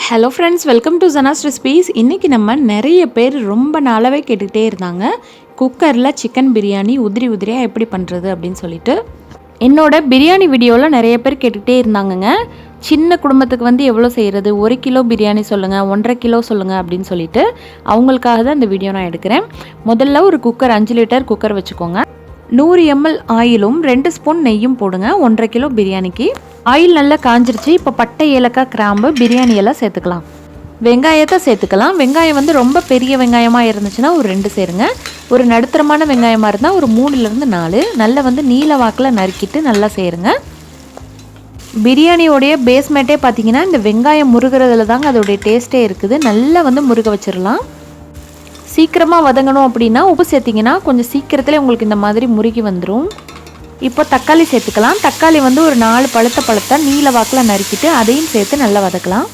Hello friends, welcome to Janas recipes. இன்றைக்கி நம்ம நிறைய பேர் ரொம்ப நாளாகவே கேட்டுக்கிட்டே இருந்தாங்க, குக்கரில் சிக்கன் பிரியாணி உதிரி உதிரியாக எப்படி பண்ணுறது அப்படின்னு சொல்லிட்டு. என்னோட பிரியாணி வீடியோவில் நிறைய பேர் கேட்டுக்கிட்டே இருந்தாங்கங்க. சின்ன குடும்பத்துக்கு வந்து எவ்வளோ செய்கிறது, 1 கிலோ பிரியாணி சொல்லுங்கள், 1.5 கிலோ சொல்லுங்கள் அப்படின்னு சொல்லிட்டு அவங்களுக்காக தான் இந்த வீடியோ நான் எடுக்கிறேன். முதல்ல ஒரு குக்கர் 5 லிட்டர் குக்கர் வச்சுக்கோங்க. 100 ml ஆயிலும் 2 ஸ்பூன் நெய்யும் போடுங்க. 1.5 கிலோ பிரியாணிக்கு. ஆயில் நல்லா காஞ்சிருச்சு. இப்போ பட்டை, ஏலக்காய், கிராம்பு, பிரியாணி எல்லாம் சேர்த்துக்கலாம். வெங்காயத்தை சேர்த்துக்கலாம். வெங்காயம் வந்து ரொம்ப பெரிய வெங்காயமாக இருந்துச்சுன்னா ஒரு 2 சேருங்க. ஒரு நடுத்தரமான வெங்காயமாக இருந்தால் ஒரு 3லேருந்து 4 நல்லா வந்து நீல வாக்கில் நறுக்கிட்டு நல்லா சேருங்க. பிரியாணியோடைய பேஸ்மேட்டே பார்த்தீங்கன்னா இந்த வெங்காயம் முருகிறதுல தாங்க அதோடைய டேஸ்ட்டே இருக்குது. நல்லா வந்து முருக வச்சிடலாம். சீக்கிரமாக வதங்கணும் அப்படின்னா உப்பு சேர்த்திங்கன்னா கொஞ்சம் சீக்கிரத்தில் உங்களுக்கு இந்த மாதிரி முருகி வந்துடும். இப்போ தக்காளி சேர்த்துக்கலாம். தக்காளி வந்து ஒரு 4 பழத்தை நீல வாக்கில் நறுக்கிட்டு அதையும் சேர்த்து நல்லா வதக்கலாம்.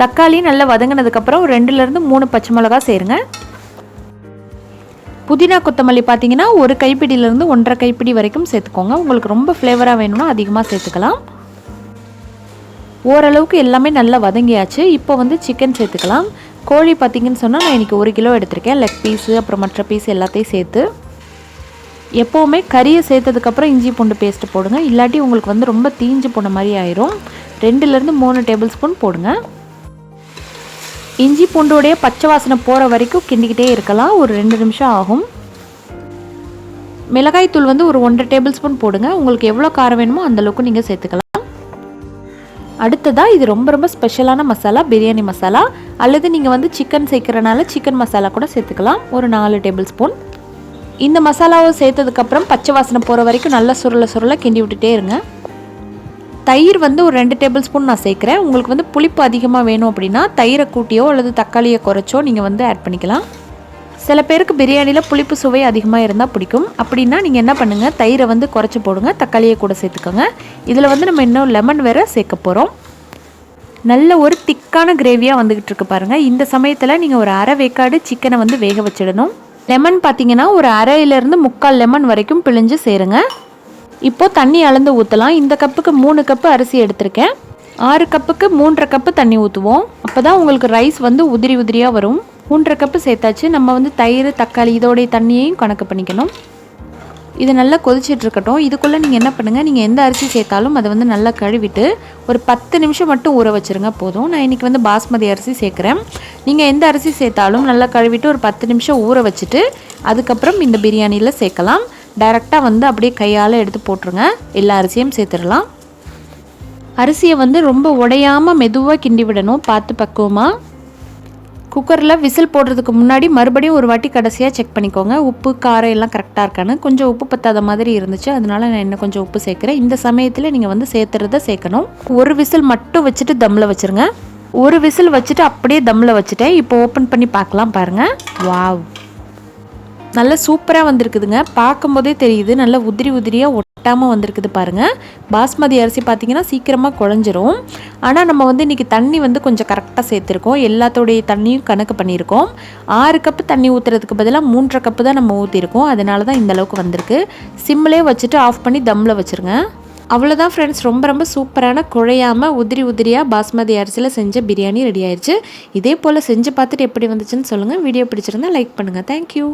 தக்காளி நல்லா வதங்கினதுக்கப்புறம் 2லேருந்து 3 பச்சை மிளகா சேருங்க. புதினா கொத்தமல்லி பார்த்தீங்கன்னா ஒரு கைப்பிடியிலேருந்து 1.5 கைப்பிடி வரைக்கும் சேர்த்துக்கோங்க. உங்களுக்கு ரொம்ப ஃப்ளேவராக வேணும்னா அதிகமாக சேர்த்துக்கலாம். ஓரளவுக்கு எல்லாமே நல்லா வதங்கியாச்சு. இப்போ வந்து சிக்கன் சேர்த்துக்கலாம். கோழி பார்த்திங்கன்னு சொன்னால் நான் இன்றைக்கி 1 கிலோ எடுத்திருக்கேன். லெக் பீஸு அப்புறம் மற்ற பீஸ் எல்லாத்தையும் சேர்த்து. எப்போவுமே கறியை சேர்த்ததுக்கப்புறம் இஞ்சி பூண்டு பேஸ்ட்டு போடுங்க. இல்லாட்டி உங்களுக்கு வந்து ரொம்ப தீஞ்சு போன மாதிரி ஆயிரும். 2லேருந்து 3 டேபிள் ஸ்பூன் போடுங்க. இஞ்சி பூண்டோடைய பச்சை வாசனை போகிற வரைக்கும் கிண்டிக்கிட்டே இருக்கலாம். ஒரு 2 நிமிஷம் ஆகும். மிளகாய் தூள் வந்து ஒரு 1.5 டேபிள் ஸ்பூன் போடுங்க. உங்களுக்கு எவ்வளோ காரம் வேணுமோ அந்தளவுக்கு நீங்கள் சேர்த்துக்கலாம். அடுத்ததாக இது ரொம்ப ரொம்ப ஸ்பெஷலான மசாலா, பிரியாணி மசாலா. அல்லது நீங்கள் வந்து சிக்கன் சேர்க்குறனால சிக்கன் மசாலா கூட சேர்த்துக்கலாம். ஒரு 4 டேபிள் ஸ்பூன். இந்த மசாலாவை சேர்த்ததுக்கப்புறம் பச்சை வாசனை போகிற வரைக்கும் நல்லா சுருள கிண்டி விட்டுட்டே இருங்க. தயிர் வந்து ஒரு 2 டேபிள் ஸ்பூன் நான் சேர்க்குறேன். உங்களுக்கு வந்து புளிப்பு அதிகமாக வேணும் அப்படின்னா தயிரை கூட்டியோ அல்லது தக்காளியை குறைச்சோ நீங்கள் வந்து ஆட் பண்ணிக்கலாம். சில பேருக்கு பிரியாணியில் புளிப்பு சுவை அதிகமாக இருந்தால் பிடிக்கும். அப்படின்னா நீங்கள் என்ன பண்ணுங்கள், தயிரை வந்து குறைச்சி போடுங்க, தக்காளியை கூட சேர்த்துக்கோங்க. இதில் வந்து நம்ம இன்னும் லெமன் வேறு சேர்க்க போகிறோம். நல்ல ஒரு திக்கான கிரேவியாக வந்துக்கிட்டு இருக்கு பாருங்கள். இந்த சமயத்தில் நீங்கள் ஒரு அரை வேக்காடு சிக்கனை வந்து வேக வச்சிடணும். லெமன் பார்த்தீங்கன்னா ஒரு அரையிலேருந்து 3/4 லெமன் வரைக்கும் பிழிஞ்சு சேருங்க. இப்போது தண்ணி அளந்து ஊற்றலாம். இந்த கப்புக்கு 3 கப்பு அரிசி எடுத்திருக்கேன். 6 கப்புக்கு 3.5 கப்பு தண்ணி ஊற்றுவோம். அப்போ தான் உங்களுக்கு ரைஸ் வந்து உதிரி உதிரியாக வரும். 3.5 கப்பு சேர்த்தாச்சு. நம்ம வந்து தயிர், தக்காளி இதோடைய தண்ணியையும் கணக்கு பண்ணிக்கணும். இது நல்லா கொதிச்சிட்ருக்கட்டும். இதுக்குள்ளே நீங்கள் என்ன பண்ணுங்கள், நீங்கள் எந்த அரிசி சேர்த்தாலும் அதை வந்து நல்லா கழுவிட்டு ஒரு 10 நிமிஷம் மட்டும் ஊற வச்சுருங்க போதும். நான் இன்றைக்கி வந்து பாஸ்மதி அரிசி சேர்க்குறேன். நீங்கள் எந்த அரிசி சேர்த்தாலும் நல்லா கழுவிட்டு ஒரு 10 நிமிஷம் ஊற வச்சுட்டு அதுக்கப்புறம் இந்த பிரியாணியில் சேர்க்கலாம். டைரெக்டாக வந்து அப்படியே கையால் எடுத்து போட்டுருங்க. எல்லா அரிசியும் சேர்த்துடலாம். அரிசியை வந்து ரொம்ப உடையாமல் மெதுவாக கிண்டி விடணும், பார்த்து பக்குவமாக. குக்கரில் விசில் போடுறதுக்கு முன்னாடி மறுபடியும் ஒரு வாட்டி கடைசியாக செக் பண்ணிக்கோங்க, உப்பு காரம் எல்லாம் கரெக்டாக இருக்கான்னு. கொஞ்சம் உப்பு பத்தாத மாதிரி இருந்துச்சு, அதனால நான் இன்னும் கொஞ்சம் உப்பு சேர்க்குறேன். இந்த சமயத்தில் நீங்கள் வந்து சேர்த்துறத சேர்க்கணும். ஒரு விசில் மட்டும் வச்சுட்டு தம்மில் வச்சுருங்க. ஒரு விசில் வச்சுட்டு அப்படியே தம்மில் வச்சுட்டேன். இப்போ ஓப்பன் பண்ணி பார்க்கலாம் பாருங்கள். வாவ், நல்லா சூப்பராக வந்திருக்குதுங்க. பார்க்கும்போதே தெரியுது, நல்லா உதிரி உதிரியாக ஒட்டாமல் வந்திருக்குது பாருங்கள். பாஸ்மதி அரிசி பார்த்திங்கன்னா சீக்கிரமாக குழஞ்சிரும். ஆனால் நம்ம வந்து இன்றைக்கி தண்ணி வந்து கொஞ்சம் கரெக்டாக சேர்த்துருக்கோம். எல்லாத்தோடைய தண்ணியும் கணக்கு பண்ணியிருக்கோம். 6 கப்பு தண்ணி ஊற்றுறதுக்கு பதிலாக 3.5 கப்பு தான் நம்ம ஊற்றிருக்கோம். அதனால தான் இந்த அளவுக்கு வந்திருக்கு. சிம்மிலே வச்சுட்டு ஆஃப் பண்ணி தம்மில் வச்சுருங்க. அவ்வளோதான் ஃப்ரெண்ட்ஸ், ரொம்ப ரொம்ப சூப்பரான குழையாமல் உதிரி உதிரியாக பாஸ்மதி அரிசியில் செஞ்ச பிரியாணி ரெடி ஆயிடுச்சு. இதே போல் செஞ்சு பார்த்துட்டு எப்படி வந்துச்சுன்னு சொல்லுங்கள். வீடியோ பிடிச்சிருந்தா லைக் பண்ணுங்கள். தேங்க்யூ.